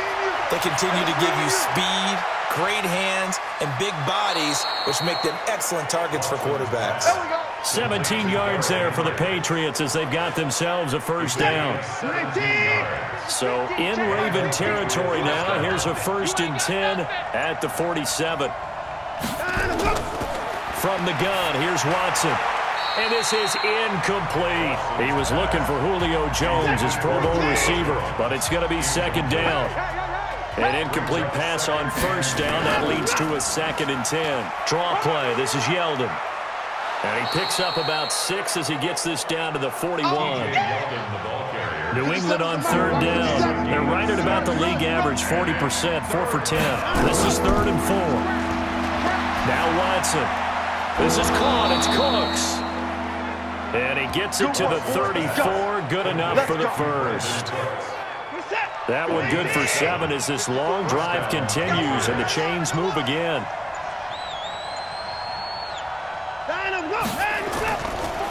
They continue to give you speed, great hands, and big bodies, which make them excellent targets for quarterbacks. 17 yards there for the Patriots as they've got themselves a 1st down. So in Raven territory now, here's a 1st and 10 at the 47. From the gun, here's Watson. And this is incomplete. He was looking for Julio Jones, his Pro Bowl receiver, but it's going to be 2nd down. An incomplete pass on 1st down. That leads to a 2nd and 10. Draw play. This is Yeldon. And he picks up about 6 as he gets this down to the 41. New England on 3rd down. They're right at about the league average, 40%, 4 for 10. This is 3rd and 4. Now Watson. This is caught. It's Cooks. And he gets it to the 34. Good enough for the 1st. That one good for 7 as this long drive continues and the chains move again.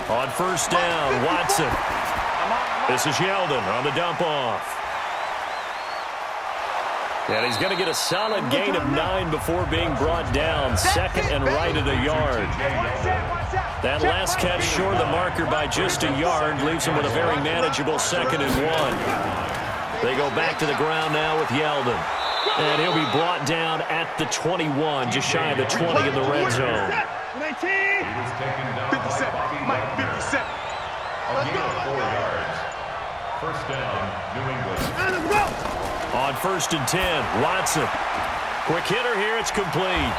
On 1st down, Watson. This is Yeldon on the dump off. And he's going to get a solid gain of 9 before being brought down. 2nd and right at a yard. That last catch short of the marker by just a yard leaves him with a very manageable 2nd and 1. They go back to the ground now with Yeldon. And he'll be brought down at the 21, just shy of the 20 in the red zone. 57. Mike, 57. A gain of 4 yards. 1st down, New England. On 1st and 10, Watson. Quick hitter here, it's complete.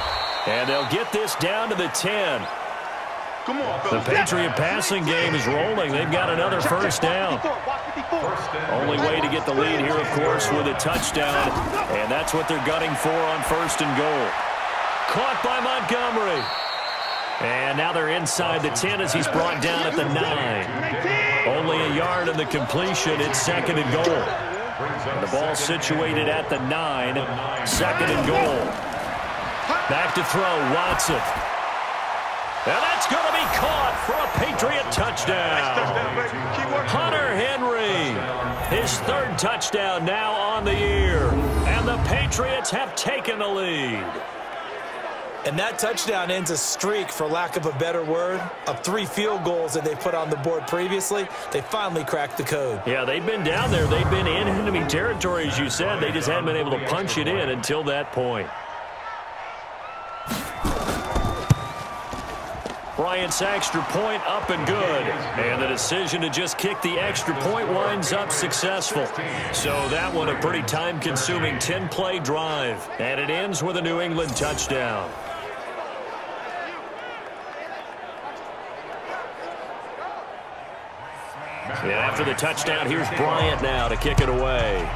And they'll get this down to the 10. Come on, the Patriot passing game is rolling. They've got another 1st down. Only way to get the lead here, of course, with a touchdown. And that's what they're gunning for on 1st and goal. Caught by Montgomery. And now they're inside the 10 as he's brought down at the 9. Only a yard in the completion. It's 2nd and goal. And the ball situated at the 9. 2nd and goal. Back to throw, Watson. And that's going to be caught for a Patriot touchdown. Hunter Henry, his 3rd touchdown now on the year. And the Patriots have taken the lead. And that touchdown ends a streak, for lack of a better word, of 3 field goals that they put on the board previously. They finally cracked the code. Yeah, they've been down there. They've been in enemy territory, as you said. They just hadn't been able to punch it in until that point. Bryant's extra point up and good. And the decision to just kick the extra point winds up successful. So that one a pretty time-consuming 10-play drive. And it ends with a New England touchdown. And after the touchdown, here's Bryant now to kick it away.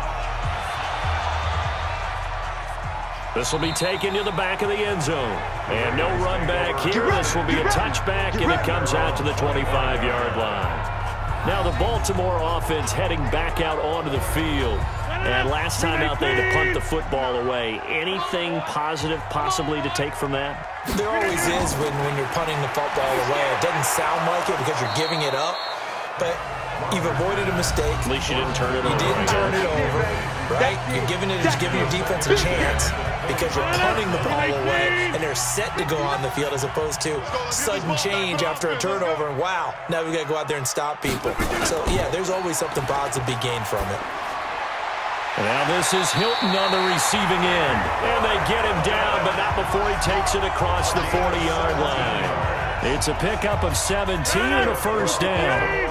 This will be taken to the back of the end zone. And no run back here. This will be a touchback, and it comes out to the 25-yard line. Now the Baltimore offense heading back out onto the field. And last time out there to punt the football away. Anything positive possibly to take from that? There always is when you're punting the football away. It doesn't sound like it because you're giving it up. But you've avoided a mistake. At least you didn't turn it over. You didn't turn it over, right? You're giving your defense a chance because you're punting the ball away and they're set to go on the field as opposed to sudden change after a turnover. And wow, now we've got to go out there and stop people. So, yeah, there's always something positive to be gained from it. Now this is Hilton on the receiving end. And they get him down, but not before he takes it across the 40-yard line. It's a pickup of 17 and a first down.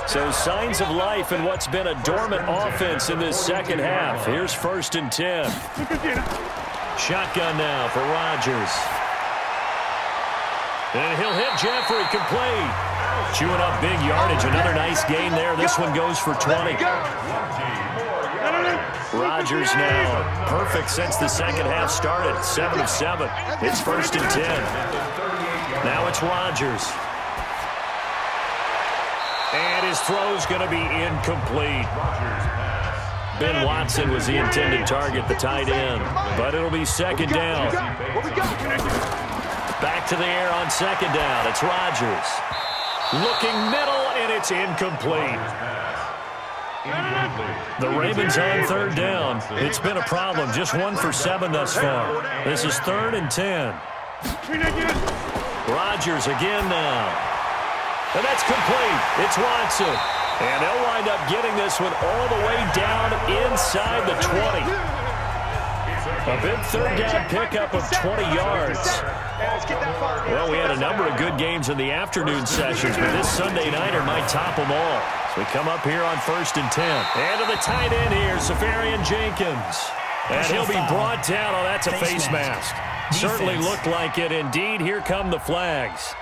So signs of life in what's been a dormant offense in this second half. Here's 1st and 10. Shotgun now for Rodgers. And he'll hit Jeffrey complete. Chewing up big yardage. Another nice gain there. This one goes for 20. Rodgers now perfect since the second half started. 7 of 7. It's 1st and 10. Now it's Rodgers. And his throw's going to be incomplete. Ben Watson was the intended target, the tight end. But it'll be 2nd down. Back to the air on 2nd down. It's Rodgers. Looking middle, and it's incomplete. The Ravens on 3rd down. It's been a problem. Just 1 for 7 thus far. This is 3rd and 10. Rodgers again now. And that's complete. It's Watson. And they'll wind up getting this one all the way down inside the 20. A big 3rd down pickup of 20 yards. Well, we had a number of good games in the afternoon sessions, but this Sunday nighter might top them all. So we come up here on 1st and 10. And to the tight end here, Safarian Jenkins. And he'll be brought down. Oh, that's a face mask. Certainly looked like it. Indeed, here come the flags.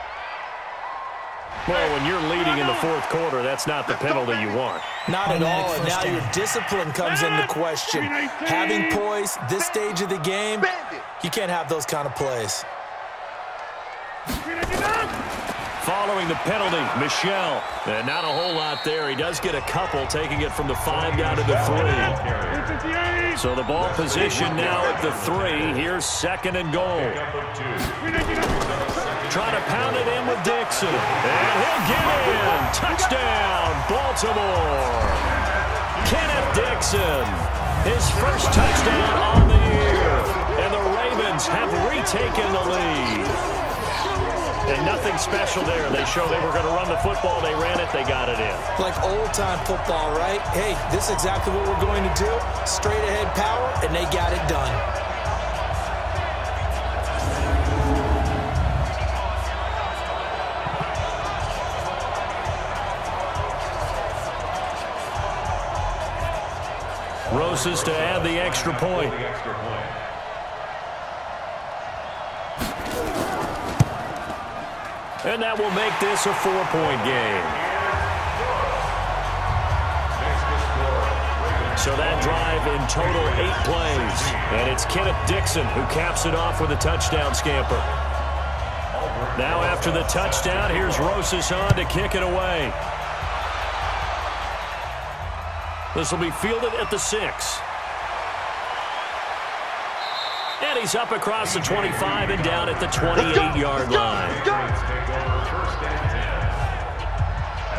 Well, when you're leading in the 4th quarter, that's not the penalty you want. Not at all, and now your discipline comes into question. Having poise, this stage of the game, you can't have those kind of plays. Following the penalty, Michel. And not a whole lot there. He does get a couple, taking it from the 5 down to the 3. So the ball position now at the 3. Here's 2nd and goal. Trying to pound it in with Dixon. And he'll get in. Touchdown, Baltimore. Kenneth Dixon. His first touchdown on the year. And the Ravens have retaken the lead. And nothing special there. They showed they were going to run the football. They ran it. They got it in. Like old-time football, right? Hey, this is exactly what we're going to do. Straight-ahead power, and they got it done. Rosas to add the extra point. And that will make this a 4-point game. So that drive in total 8 plays. And it's Kenneth Dixon who caps it off with a touchdown scamper. Now after the touchdown, here's Rosas on to kick it away. This will be fielded at the 6. And he's up across the 25 and down at the 28-yard line.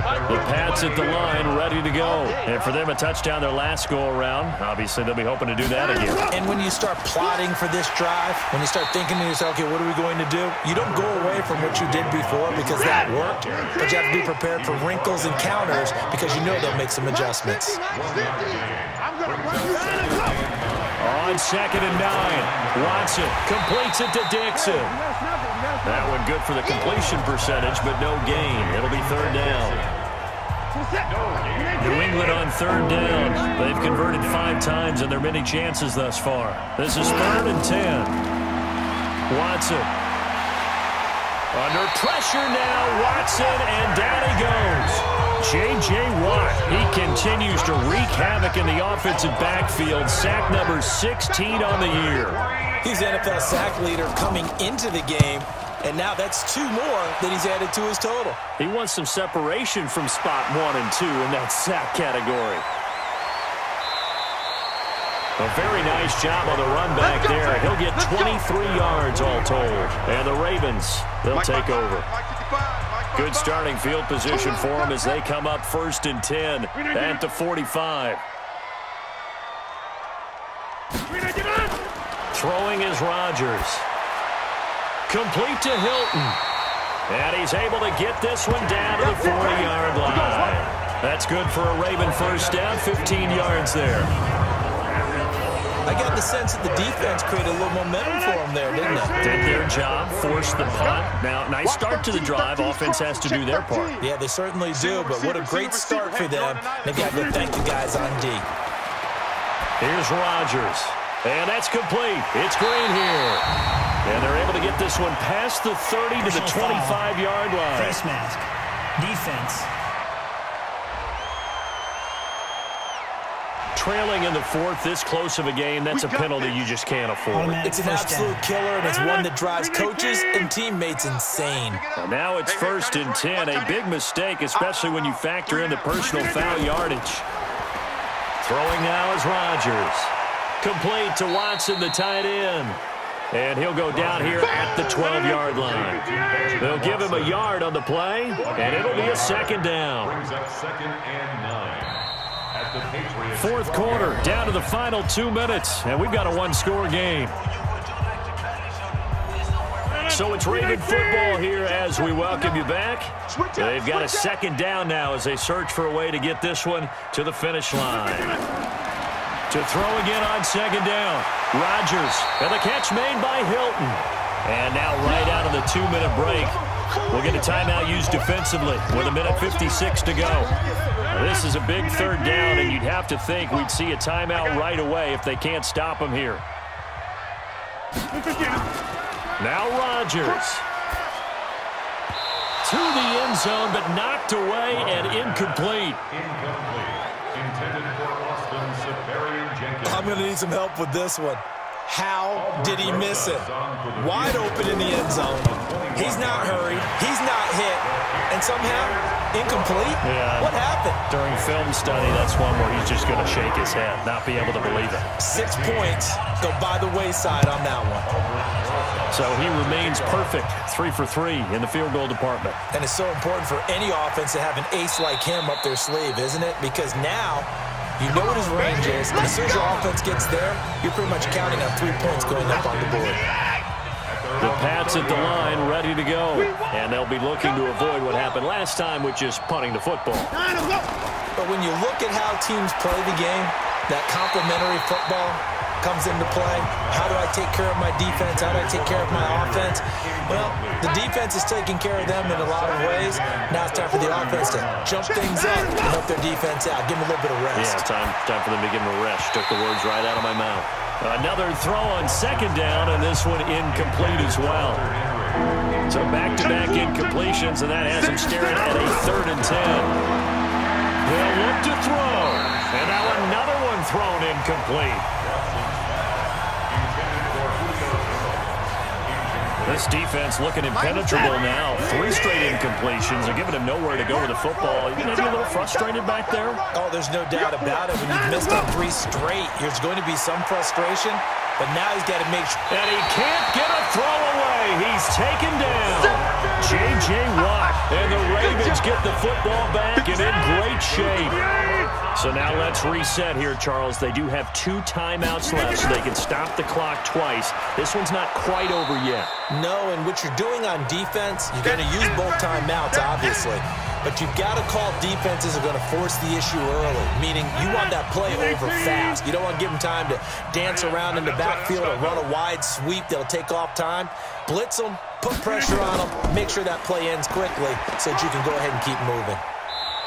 The Pats at the line, ready to go. And for them, a touchdown their last go-around. Obviously, they'll be hoping to do that again. And when you start plotting for this drive, when you start thinking to yourself, okay, what are we going to do? You don't go away from what you did before because that worked, but you have to be prepared for wrinkles and counters because you know they'll make some adjustments. On 2nd and 9, Watson completes it to Dixon. That one good for the completion percentage, but no gain. It'll be 3rd down. New England on 3rd down. They've converted 5 times in their many chances thus far. This is 3rd and 10. Watson. Under pressure now, Watson, and down he goes. J.J. Watt, he continues to wreak havoc in the offensive backfield. Sack number 16 on the year. He's NFL sack leader coming into the game, and now that's 2 more that he's added to his total. He wants some separation from spot 1 and 2 in that sack category. A very nice job on the run back there. He'll get 23 yards all told. And the Ravens, they'll take over. Good starting field position for them as they come up 1st and 10 at the 45. Throwing is Rodgers. Complete to Hilton. And he's able to get this one down to the 40-yard line. That's good for a Raven 1st down, 15 yards there. I got the sense that the defense created a little momentum for them there, didn't they? Did their job, forced the punt. Now, nice start to the drive. Offense has to do their part. Yeah, they certainly do, but what a great start for them. They've got to thank the guys on D. Here's Rodgers. And that's complete. It's Green here. And they're able to get this one past the 30 to the 25-yard line. Face mask. Defense. Trailing in the 4th, this close of a game, that's a penalty you just can't afford. It's an absolute killer, and it's one that drives coaches and teammates insane. And now it's 1st and 10, a big mistake, especially when you factor in the personal foul yardage. Throwing now is Rodgers. Complete to Watson, the tight end. And he'll go down here at the 12-yard line. They'll give him a yard on the play, and it'll be a 2nd down. Brings up 2nd and 9. 4th quarter, down to the final 2 minutes, and we've got a 1-score game. So it's Raven football here as we welcome you back. They've got a 2nd down now as they search for a way to get this one to the finish line. To throw again on 2nd down, Rodgers, and the catch made by Hilton. And now right out of the 2-minute break, we'll get a timeout used defensively with 1:56 to go. This is a big 3rd down, and you'd have to think we'd see a timeout right away if they can't stop him here. Now Rodgers. To the end zone, but knocked away and incomplete. Intended for Austin Safarian Jenkins. I'm going to need some help with this one. How did he miss it? Wide open in the end zone. He's not hurried. He's not hit. And somehow, incomplete? Yeah. What happened? During film study, that's one where he's just going to shake his head, not be able to believe it. 6 points go by the wayside on that one. So he remains perfect, 3 for 3 in the field goal department. And it's so important for any offense to have an ace like him up their sleeve, isn't it? Because now you know what his range is, and as soon as your offense gets there, you're pretty much counting on 3 points going up on the board. The Pats at the line, ready to go. And they'll be looking to avoid what happened last time, which is punting the football. But when you look at how teams play the game, that complementary football comes into play. How do I take care of my defense? How do I take care of my offense? Well, the defense is taking care of them in a lot of ways. Now it's time for the offense to jump things up and help their defense out. Give them a little bit of rest. Yeah, time for them to give them a rest. Took the words right out of my mouth. Another throw on 2nd down, and this one incomplete as well. So back-to-back incompletions, and that has him staring at a 3rd and 10. They'll look to throw, and now another one thrown incomplete. This defense looking impenetrable now. 3 straight incompletions are giving him nowhere to go with the football. You maybe a little frustrated back there? Oh, there's no doubt about it. When you've missed on 3 straight, there's going to be some frustration, but now he's got to make sure. And he can't get a throw away. He's taken down. J.J. Watt. And the Ravens get the football back and in great shape. So now let's reset here, Charles. They do have 2 timeouts left, so they can stop the clock twice. This one's not quite over yet. No, and what you're doing on defense, you're going to use both timeouts, obviously. But you've got to call defenses are going to force the issue early, meaning you want that play over fast. You don't want to give them time to dance around in the backfield or run a wide sweep that'll take off time. Blitz them, put pressure on them, make sure that play ends quickly so that you can go ahead and keep moving.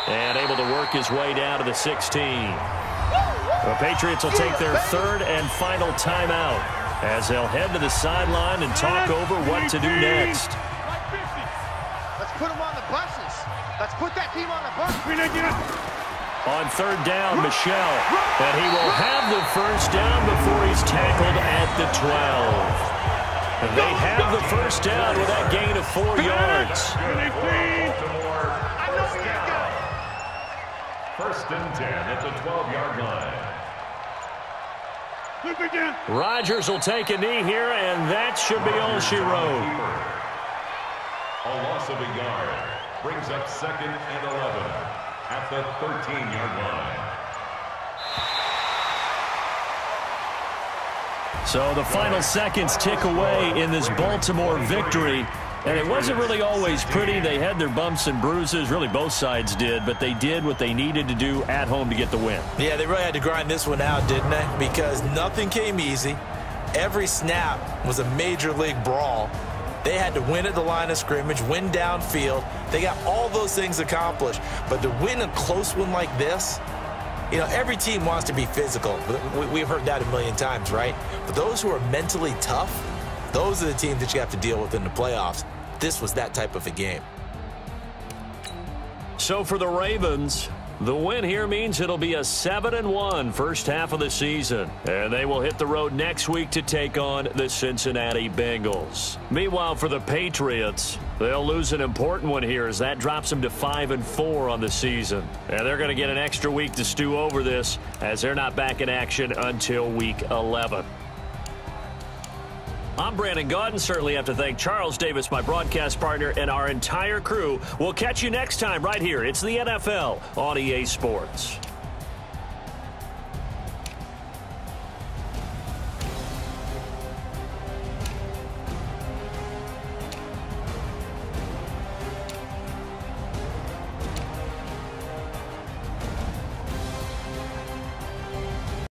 And able to work his way down to the 16. The Patriots will take their 3rd and final timeout as they'll head to the sideline and talk over what to do next. Let's put them on the buses. Let's put that team on the bus. On 3rd down, Michel. And he will have the 1st down before he's tackled at the 12. And they have the 1st down with that gain of 4 yards. 1st and 10 at the 12-yard line. Rodgers will take a knee here, and that should be all she wrote. A loss of a yard brings up 2nd and 11 at the 13-yard line. So the final seconds tick away in this Baltimore victory. And it wasn't really always pretty. They had their bumps and bruises. Really, both sides did. But they did what they needed to do at home to get the win. Yeah, they really had to grind this one out, didn't they? Because nothing came easy. Every snap was a major league brawl. They had to win at the line of scrimmage, win downfield. They got all those things accomplished. But to win a close one like this, you know, every team wants to be physical. We've heard that a million times, right? But those who are mentally tough, those are the teams that you have to deal with in the playoffs. This was that type of a game. So for the Ravens, the win here means it'll be a 7-1 first half of the season. And they will hit the road next week to take on the Cincinnati Bengals. Meanwhile, for the Patriots, they'll lose an important one here as that drops them to 5-4 on the season. And they're going to get an extra week to stew over this as they're not back in action until week 11. I'm Brandon Gaudin. Certainly have to thank Charles Davis, my broadcast partner, and our entire crew. We'll catch you next time right here. It's the NFL on EA Sports.